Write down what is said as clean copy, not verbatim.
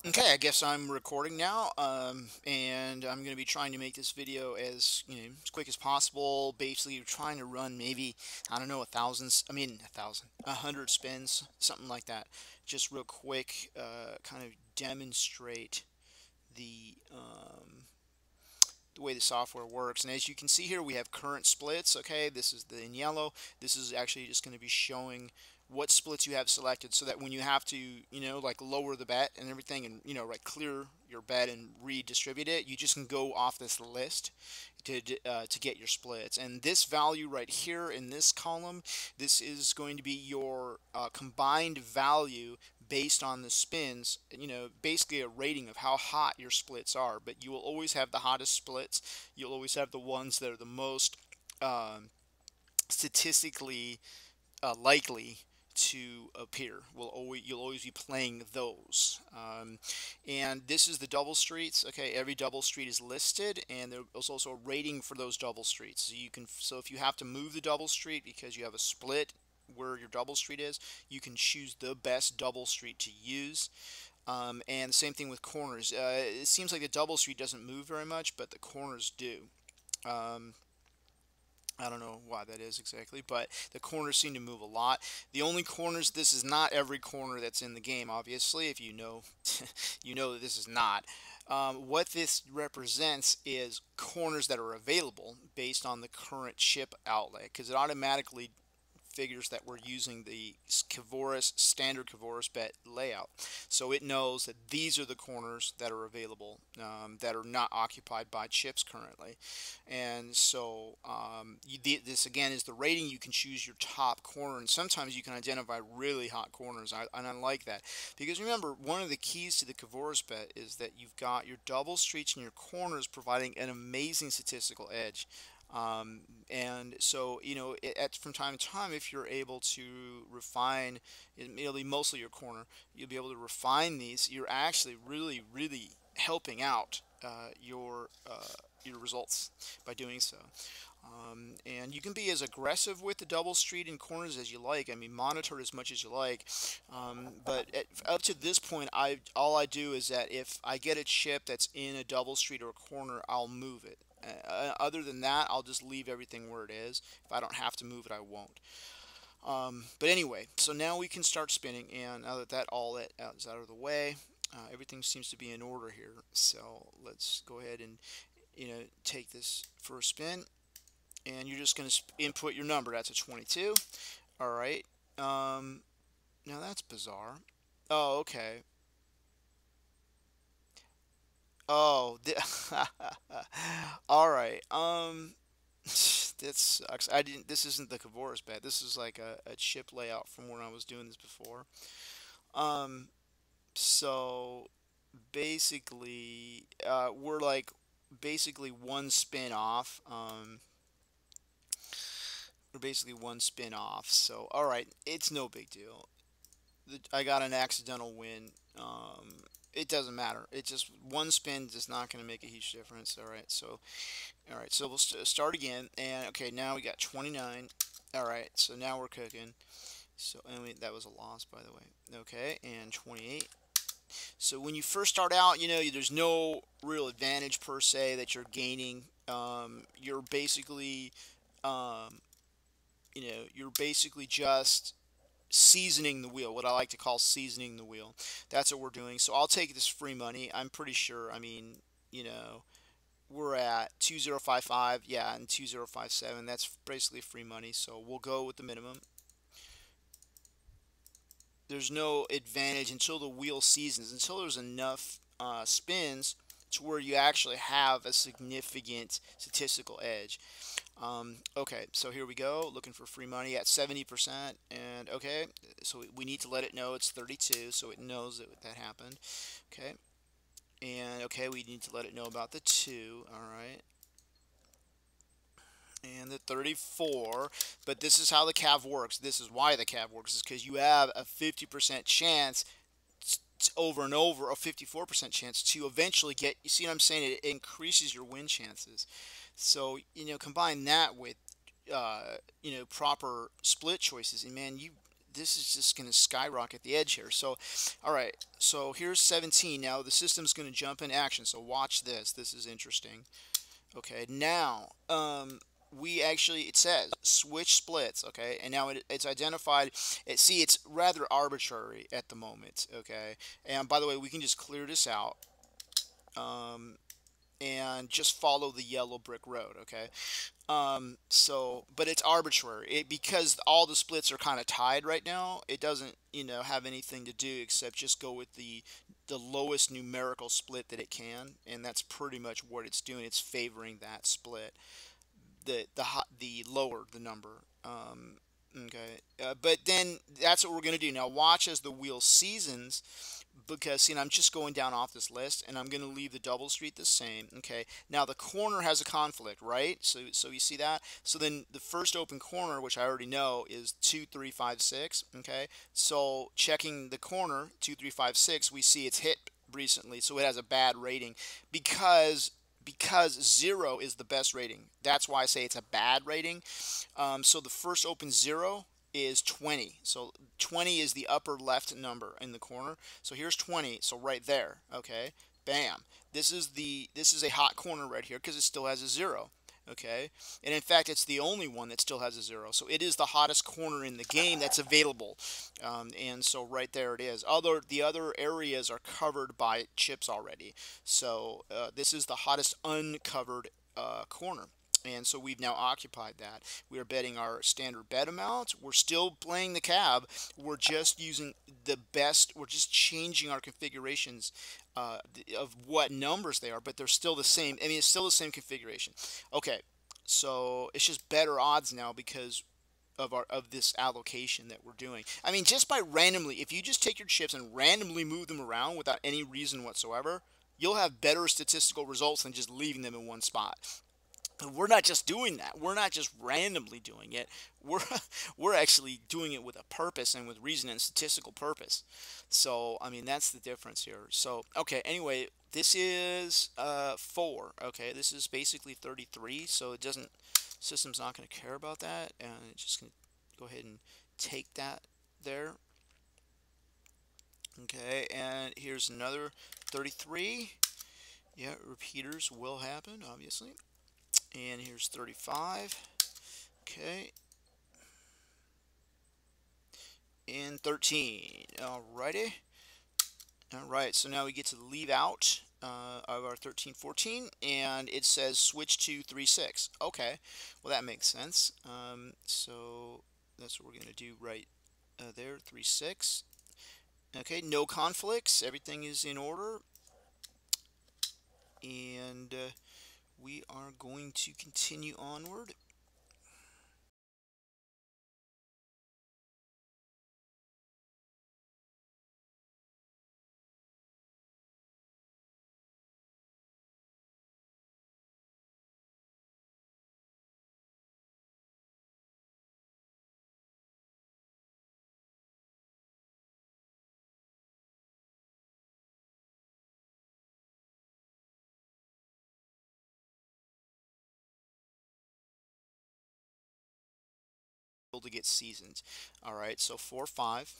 Okay, I guess I'm recording now, and I'm going to be trying to make this video as quick as possible. Basically, trying to run maybe, I don't know, a hundred spins, something like that. Just real quick, kind of demonstrate the the way the software works. And as you can see here, we have current splits. Okay, this is the in yellow. This is actually just going to be showing what splits you have selected, so that when you have to, like lower the bet and everything, and like clear your bet and redistribute it, you just can go off this list to get your splits. And this value right here in this column, this is going to be your combined value based on the spins, basically a rating of how hot your splits are. But you will always have the hottest splits. You'll always have the ones that are the most um, statistically likely to appear. You'll always be playing those. And this is the double streets. Okay, every double street is listed, and there's also a rating for those double streets. So if you have to move the double street because you have a split where your double street is, you can choose the best double street to use. And the same thing with corners. It seems like the double street doesn't move very much, but the corners do. Um, I don't know why that is exactly, but the corners seem to move a lot. The only corners, this is not every corner that's in the game, obviously. If you know, you know that this is not. What this represents is corners that are available based on the current chip outlet, because it automatically figures that we're using the standard Kavoris bet layout. So it knows that these are the corners that are available, that are not occupied by chips currently. And so this again is the rating. You can choose your top corner, and sometimes you can identify really hot corners. And I like that, because remember, one of the keys to the Kavoris bet is that you've got your double streets and your corners providing an amazing statistical edge. And so, from time to time, if you're able to refine, it'll be mostly your corner, you'll be able to refine these. You're actually really, really helping out your results by doing so. And you can be as aggressive with the double street and corners as you like. I mean, monitor it as much as you like. Up to this point, all I do is that if I get a chip that's in a double street or a corner, I'll move it. Other than that, I'll just leave everything where it is. If I don't have to move it, I won't. But anyway, so now we can start spinning, and now that all that is out of the way, everything seems to be in order here. So let's go ahead and take this for a spin, and you're just going to input your number. That's a 22. All right. Um, Now that's bizarre. Oh, okay. Oh, all right. That sucks. I didn't. This isn't the Kavoris bet. This is like a chip layout from when I was doing this before. Um, so basically, we're like basically one spin off. We're basically one spin off. So all right, it's no big deal. I got an accidental win. It doesn't matter. It just one spin is not going to make a huge difference. All right, so we'll start again. And okay, now we got 29. All right, so now we're cooking. So anyway, that was a loss, by the way. Okay, and 28. So when you first start out, there's no real advantage per se that you're gaining. You're basically, um, you're basically just seasoning the wheel, what I like to call seasoning the wheel. That's what we're doing. So I'll take this free money. I'm pretty sure, you know, we're at 2055, yeah, and 2057. That's basically free money. So we'll go with the minimum. There's no advantage until the wheel seasons, until there's enough spins to where you actually have a significant statistical edge. Okay, so here we go, looking for free money at 70%, and okay, so we need to let it know it's 32, so it knows that that happened. Okay, and okay, we need to let it know about the 2, all right, and the 34, but this is how the cav works. This is why the cav works, is because you have a 50% chance over and over, a 54% chance to eventually get, you see what I'm saying, it increases your win chances. So combine that with proper split choices, and man, this is just going to skyrocket the edge here. So, all right. So here's 17. Now the system's going to jump in action. So watch this. This is interesting. Okay. Now, we actually, it says switch splits. Okay. And now it's identified. See, it's rather arbitrary at the moment. Okay. And by the way, we can just clear this out. Um, and just follow the yellow brick road. Okay. But it's arbitrary. Because all the splits are kind of tied right now, it doesn't, have anything to do except just go with the lowest numerical split that it can, and that's pretty much what it's doing. It's favoring that split, the lower the number. Okay, but then that's what we're gonna do now. Watch as the wheel seasons, because see, I'm just going down off this list, and I'm going to leave the double street the same. Okay, now the corner has a conflict, right? So you see that. So then the first open corner, which I already know, is 2356. Okay, so checking the corner 2356, we see it's hit recently, so it has a bad rating because 0 is the best rating. That's why I say it's a bad rating. So the first open 0 is 20. So 20 is the upper left number in the corner. So here's 20. So right there, okay? Bam. This is a hot corner right here because it still has a 0. Okay, and in fact, it's the only one that still has a 0. So it is the hottest corner in the game that's available, and so right there it is. The other areas are covered by chips already. So this is the hottest uncovered corner. And so we've now occupied that. We are betting our standard bet amount. We're still playing the cab. We're just using the best. We're just changing our configurations of what numbers they are, but they're still the same. I mean, it's still the same configuration. Okay, so it's just better odds now because of this allocation that we're doing. I mean, just by randomly, if you just take your chips and randomly move them around without any reason whatsoever, you'll have better statistical results than just leaving them in one spot. We're not just doing that. We're not just randomly doing it. We're we're actually doing it with a purpose and with reason and statistical purpose. So I mean that's the difference here. So okay. Anyway, this is 4. Okay, this is basically 33. So it doesn't system's not going to care about that, and it's just going to go ahead and take that there. Okay, and here's another 33. Yeah, repeaters will happen, obviously. And here's 35. Okay. And 13. Alrighty. Alright, so now we get to leave out of our 13, 14, and it says switch to 3-6. Okay, well that makes sense. So that's what we're going to do right there, 3-6. Okay, no conflicts. Everything is in order. And we are going to continue onward. To get seasoned. All right, so 4-5.